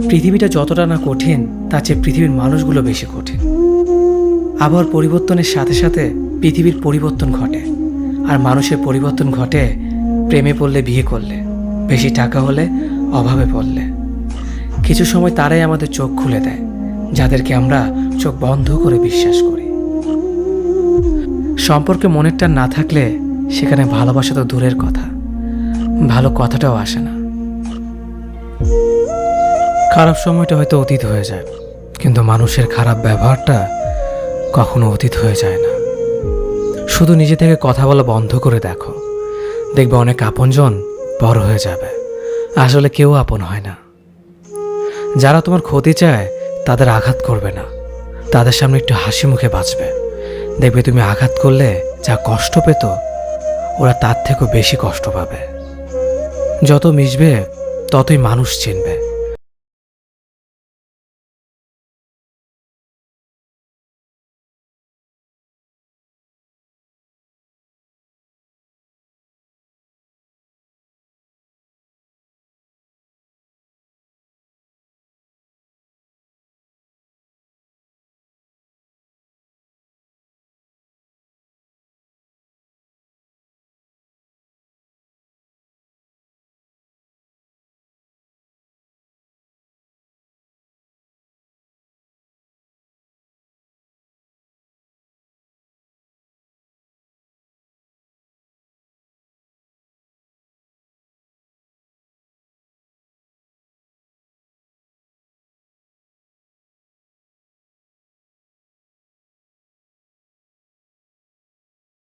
পৃথিবীটা যতটা না কঠিন তার চেয়ে পৃথিবীর মানুষগুলো বেশি কঠিন। আবহাওয়ার পরিবর্তনের সাথে সাথে পৃথিবীর পরিবর্তন ঘটে, আর মানুষের পরিবর্তন ঘটে প্রেমে পড়লে, বিয়ে করলে, বেশি টাকা হলে, অভাবে পড়লে। কিছু সময় তারাই আমাদের চোখ খুলে দেয়, যাদেরকে আমরা চোখ বন্ধ করে বিশ্বাস করি। সম্পর্কে মনের টান না থাকলে সেখানে ভালোবাসা তো দূরের কথা, ভালো কথাটাও আসে না। খারাপ সময়টা হয়তো অতীত হয়ে যায়, কিন্তু মানুষের খারাপ ব্যবহারটা কখনো অতীত হয়ে যায় না। শুধু নিজে থেকে কথা বলা বন্ধ করে দেখো, দেখবে অনেক আপনজন বড় হয়ে যাবে। আসলে কেউ আপন হয় না। যারা তোমার ক্ষতি চায় তাদের আঘাত করবে না, তাদের সামনে একটু হাসি মুখে বাঁচবে। দেখবে তুমি আঘাত করলে যা কষ্ট পেত, ওরা তার থেকেও বেশি কষ্ট পাবে। যত মিশবে ততই মানুষ চিনবে।